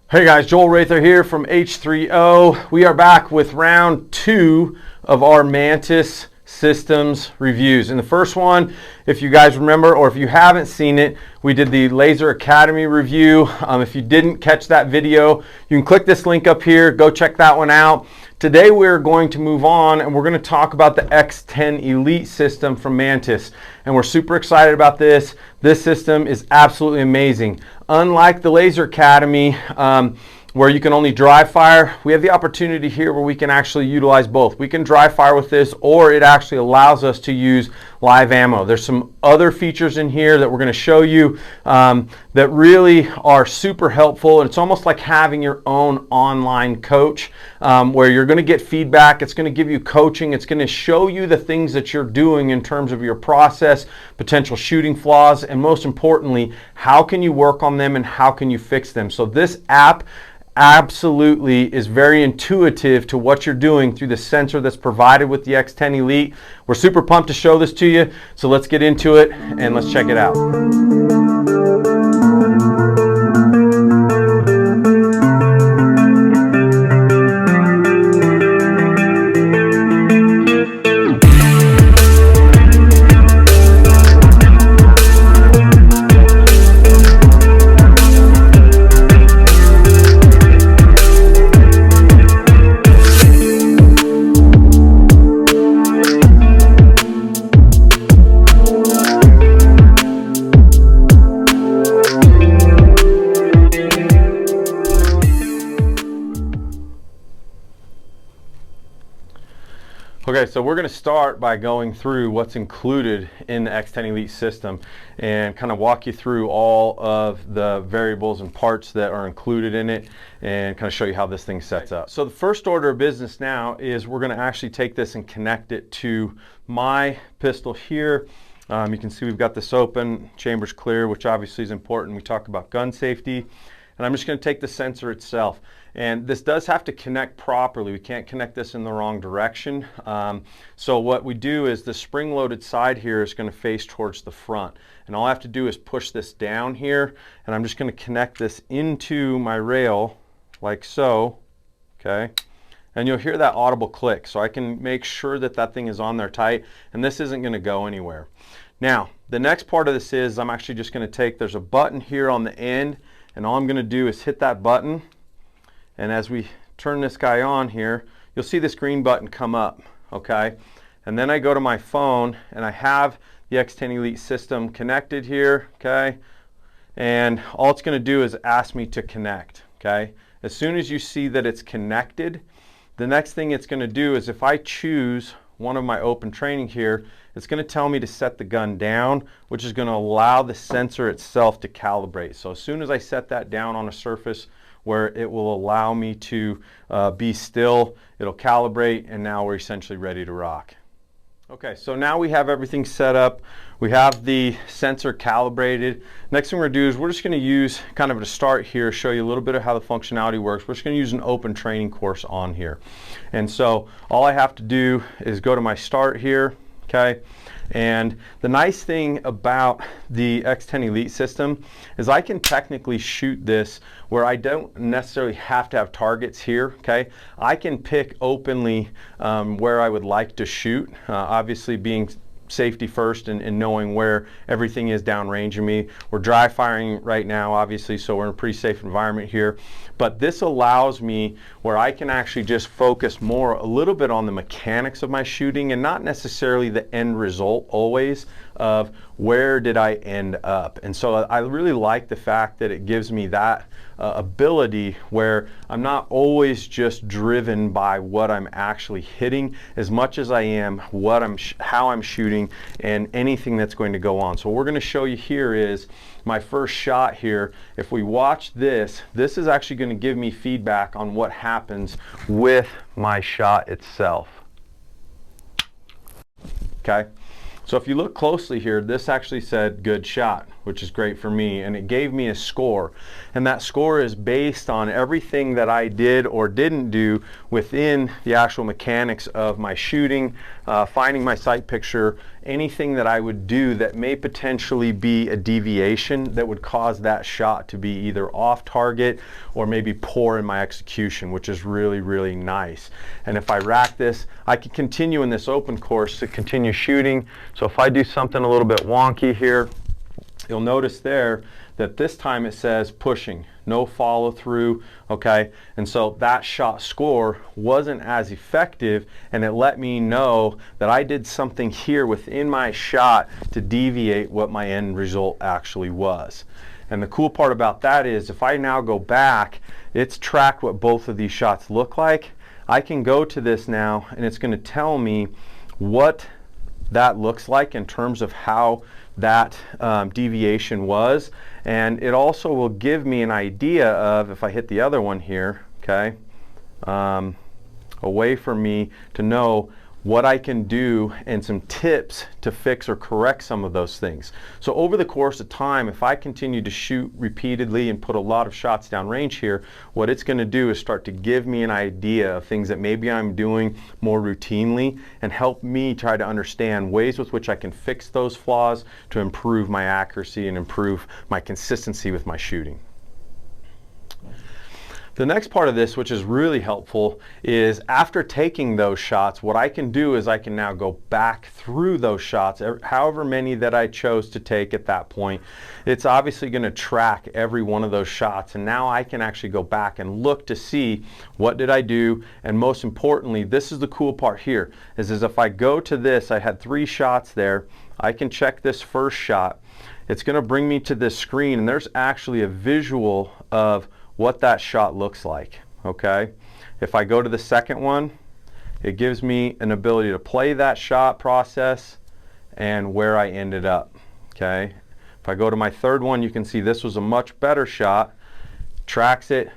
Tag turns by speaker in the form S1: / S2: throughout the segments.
S1: Hey guys, Joel Rather here from H3O. We are back with round 2 of our Mantis systems reviews. In the first one, if you guys remember, or if you haven't seen it, we did the Laser Academy review. If you didn't catch that video, you can click this link up here, go check that one out. Today we're going to move on and we're going to talk about the X10 Elite system from Mantis. And we're super excited about this. This system is absolutely amazing. Unlike the Laser Academy, where you can only dry fire, we have the opportunity here where we can actually utilize both. We can dry fire with this, or it actually allows us to use live ammo. There's some other features in here that we're going to show you that really are super helpful. And it's almost like having your own online coach where you're going to get feedback. It's going to give you coaching. It's going to show you the things that you're doing in terms of your process, potential shooting flaws, and most importantly, how can you work on them and how can you fix them. So this app absolutely is very intuitive to what you're doing through the sensor that's provided with the X10 Elite. We're super pumped to show this to you, so let's get into it and let's check it out. Okay, so we're going to start by going through what's included in the X10 Elite system and kind of walk you through all of the variables and parts that are included in it and kind of show you how this thing sets up. So the first order of business now is we're going to actually take this and connect it to my pistol here. You can see we've got this open, chamber's clear, which obviously is important. We talk about gun safety. And I'm just going to take the sensor itself. And this does have to connect properly. We can't connect this in the wrong direction. So what we do is the spring-loaded side here is going to face towards the front. And all I have to do is push this down here. And I'm just going to connect this into my rail like so. Okay. And you'll hear that audible click. So I can make sure that that thing is on there tight. And this isn't going to go anywhere. Now, the next part of this is I'm actually just going to take, there's a button here on the end. And all I'm going to do is hit that button, and as we turn this guy on here, you'll see this green button come up, okay? And then I go to my phone, and I have the X10 Elite system connected here, okay? And all it's going to do is ask me to connect, okay? As soon as you see that it's connected, the next thing it's going to do is if I choose one of my open training here, it's going to tell me to set the gun down, which is going to allow the sensor itself to calibrate. So as soon as I set that down on a surface where it will allow me to be still, it'll calibrate, and now we're essentially ready to rock. Okay, so now we have everything set up. We have the sensor calibrated. Next thing we're going to do is we're just going to use kind of to start here, show you a little bit of how the functionality works. We're just going to use an open training course on here. And so all I have to do is go to my start here, okay? And the nice thing about the X10 Elite system is I can technically shoot this where I don't necessarily have to have targets here, okay? I can pick openly where I would like to shoot, obviously being safety first and knowing where everything is downrange of me. We're dry firing right now, obviously, so we're in a pretty safe environment here. But this allows me where I can actually just focus more a little bit on the mechanics of my shooting and not necessarily the end result always of where did I end up. And so I really like the fact that it gives me that ability where I'm not always just driven by what I'm actually hitting as much as I am how I'm shooting and anything that's going to go on. So what we're going to show you here is my first shot here. If we watch this, this is actually going to give me feedback on what happens with my shot itself. Okay, so if you look closely here, this actually said good shot. which is great for me, and it gave me a score. And that score is based on everything that I did or didn't do within the actual mechanics of my shooting, finding my sight picture, anything that I would do that may potentially be a deviation that would cause that shot to be either off target or maybe poor in my execution, which is really, really nice. And if I rack this, I can continue in this open course to continue shooting. So if I do something a little bit wonky here, you'll notice there that this time it says pushing, no follow through, okay? And so that shot score wasn't as effective, and it let me know that I did something here within my shot to deviate what my end result actually was. And the cool part about that is if I now go back, it's tracked what both of these shots look like. I can go to this now and it's gonna tell me what that looks like in terms of how that deviation was, and it also will give me an idea of, if I hit the other one here, okay, a way for me to know what I can do and some tips to fix or correct some of those things. So over the course of time, if I continue to shoot repeatedly and put a lot of shots downrange here, what it's going to do is start to give me an idea of things that maybe I'm doing more routinely and help me try to understand ways with which I can fix those flaws to improve my accuracy and improve my consistency with my shooting. The next part of this, which is really helpful, is after taking those shots, what I can do is I can now go back through those shots, however many that I chose to take at that point. It's obviously going to track every one of those shots, and now I can actually go back and look to see what did I do, and most importantly, this is the cool part here, is if I go to this, I had 3 shots there, I can check this first shot. It's going to bring me to this screen, and there's actually a visual of what that shot looks like, okay? If I go to the second one, it gives me an ability to play that shot process and where I ended up, okay? If I go to my third one, you can see this was a much better shot, tracks it,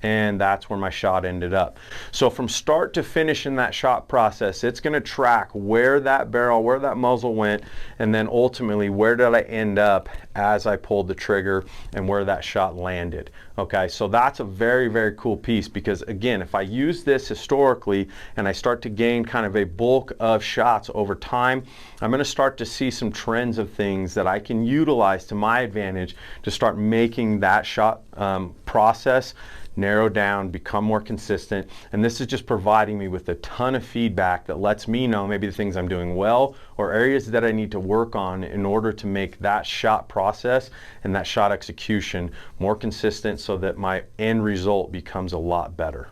S1: and that's where my shot ended up. So from start to finish in that shot process, it's going to track where that barrel, where that muzzle went, and then ultimately where did I end up as I pulled the trigger and where that shot landed. Okay, so that's a very, very cool piece, because again, if I use this historically and I start to gain kind of a bulk of shots over time, I'm going to start to see some trends of things that I can utilize to my advantage to start making that shot process narrow down, become more consistent, and this is just providing me with a ton of feedback that lets me know maybe the things I'm doing well or areas that I need to work on in order to make that shot process and that shot execution more consistent so that my end result becomes a lot better.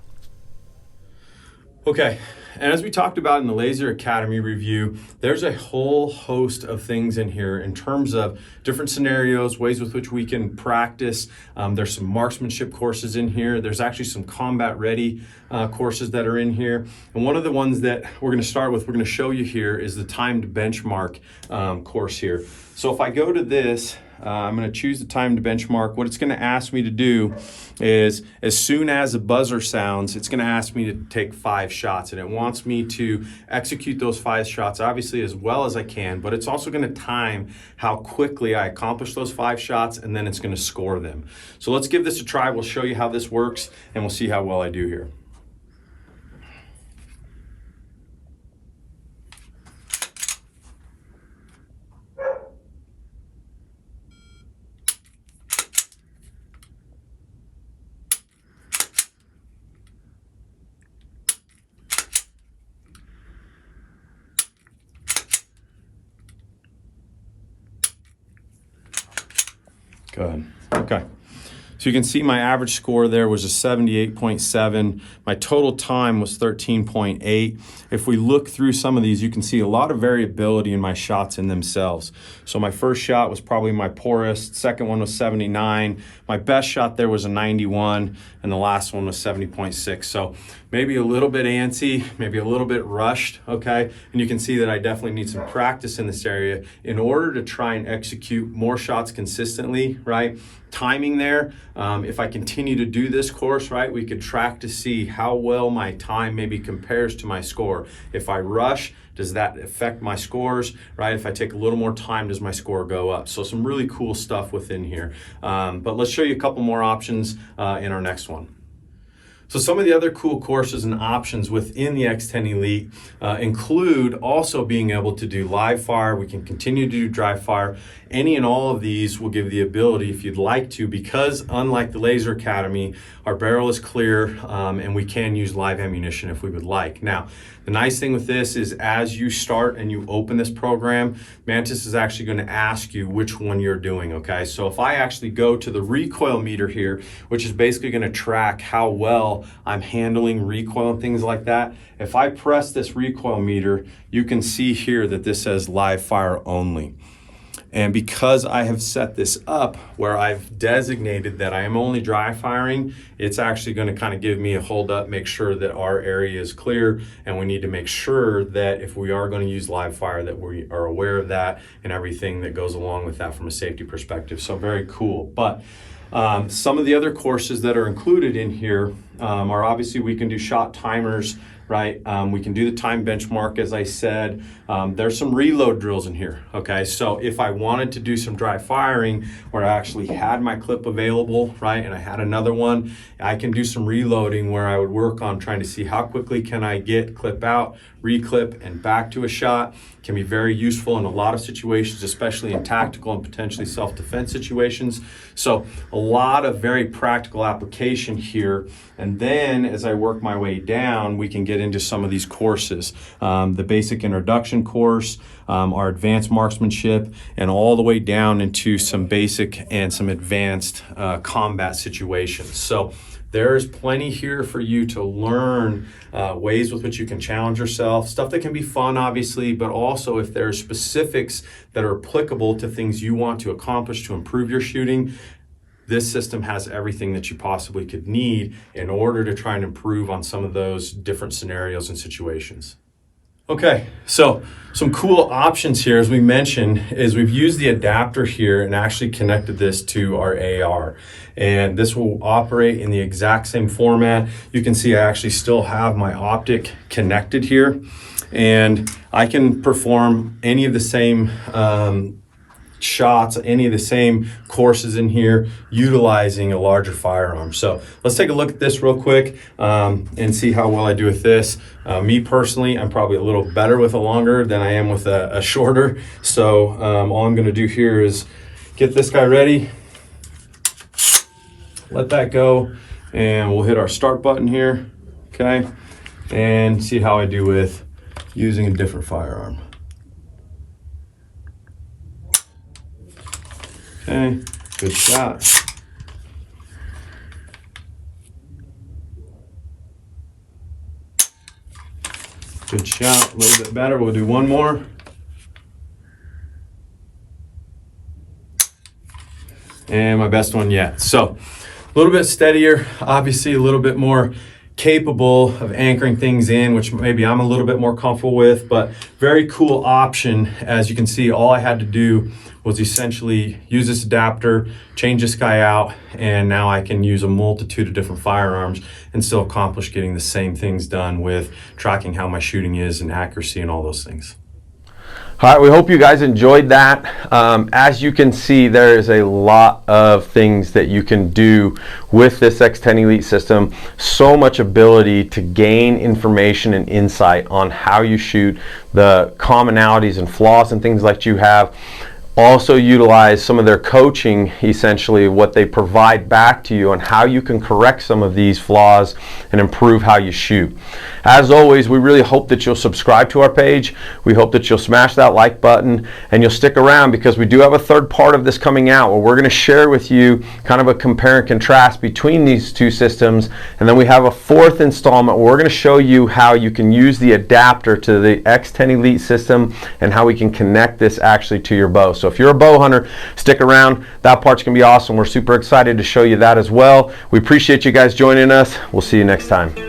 S1: Okay, and as we talked about in the Laser Academy review, there's a whole host of things in here in terms of different scenarios, ways with which we can practice. There's some marksmanship courses in here. There's actually some combat ready courses that are in here. And one of the ones that we're going to start with, we're going to show you here, is the timed benchmark course here. So if I go to this, I'm going to choose the timed benchmark. What it's going to ask me to do is, as soon as a buzzer sounds, it's going to ask me to take 5 shots, and it wants me to execute those 5 shots obviously as well as I can, but it's also going to time how quickly I accomplish those 5 shots, and then it's going to score them. So let's give this a try. We'll show you how this works, and we'll see how well I do here. Good. Okay. So you can see my average score there was a 78.7. My total time was 13.8. If we look through some of these, you can see a lot of variability in my shots in themselves. So my first shot was probably my poorest. Second one was 79. My best shot there was a 91, and the last one was 70.6. So maybe a little bit antsy, maybe a little bit rushed, okay? And you can see that I definitely need some practice in this area in order to try and execute more shots consistently, right? Timing there, if I continue to do this course, right, we could track to see how well my time maybe compares to my score. If I rush, does that affect my scores, right? If I take a little more time, does my score go up? So some really cool stuff within here. But let's show you a couple more options in our next one. So some of the other cool courses and options within the X10 Elite include also being able to do live fire. We can continue to do dry fire. Any and all of these will give the ability, if you'd like to, because unlike the Laser Academy, our barrel is clear and we can use live ammunition if we would like. Now, the nice thing with this is as you start and you open this program, Mantis is actually going to ask you which one you're doing, okay? So if I actually go to the recoil meter here, which is basically going to track how well I'm handling recoil and things like that, if I press this recoil meter, you can see here that this says live fire only. And because I have set this up where I've designated that I am only dry firing, it's actually going to kind of give me a hold up, make sure that our area is clear, and we need to make sure that if we are going to use live fire that we are aware of that and everything that goes along with that from a safety perspective. So very cool. But some of the other courses that are included in here are obviously we can do shot timers, right? We can do the time benchmark, as I said. There's some reload drills in here, okay? So if I wanted to do some dry firing where I actually had my clip available, right, and I had another one, I can do some reloading where I would work on trying to see how quickly can I get clip out, reclip, and back to a shot. Can be very useful in a lot of situations, especially in tactical and potentially self-defense situations. So a lot of very practical application here. And then as I work my way down, we can get into some of these courses. The basic introduction course, our advanced marksmanship, and all the way down into some basic and some advanced combat situations. So there's plenty here for you to learn ways with which you can challenge yourself, stuff that can be fun, obviously, but also if there are specifics that are applicable to things you want to accomplish to improve your shooting, this system has everything that you possibly could need in order to try and improve on some of those different scenarios and situations. Okay, so some cool options here, as we mentioned, is we've used the adapter here and actually connected this to our AR. And this will operate in the exact same format. You can see I actually still have my optic connected here. And I can perform any of the same shots, any of the same courses in here, utilizing a larger firearm. So let's take a look at this real quick and see how well I do with this. Me personally, I'm probably a little better with a longer than I am with a shorter. So all I'm going to do here is get this guy ready, let that go, and we'll hit our start button here, okay, and see how I do with using a different firearm. Okay, good shot. Good shot, a little bit better. We'll do one more. And my best one yet. So a little bit steadier, obviously a little bit more capable of anchoring things in, which maybe I'm a little bit more comfortable with, but very cool option. As you can see, all I had to do was essentially use this adapter, change this guy out, and now I can use a multitude of different firearms and still accomplish getting the same things done with tracking how my shooting is and accuracy and all those things.
S2: All right, we hope you guys enjoyed that. As you can see, there is a lot of things that you can do with this X10 Elite system. So much ability to gain information and insight on how you shoot, the commonalities and flaws and things like you have. Also utilize some of their coaching, essentially what they provide back to you on how you can correct some of these flaws and improve how you shoot. As always, we really hope that you'll subscribe to our page. We hope that you'll smash that like button and you'll stick around, because we do have a third part of this coming out where we're going to share with you kind of a compare and contrast between these two systems. And then we have a fourth installment where we're going to show you how you can use the adapter to the X10 Elite system and how we can connect this actually to your bow. So if you're a bow hunter, stick around. That part's going to be awesome. We're super excited to show you that as well. We appreciate you guys joining us. We'll see you next time.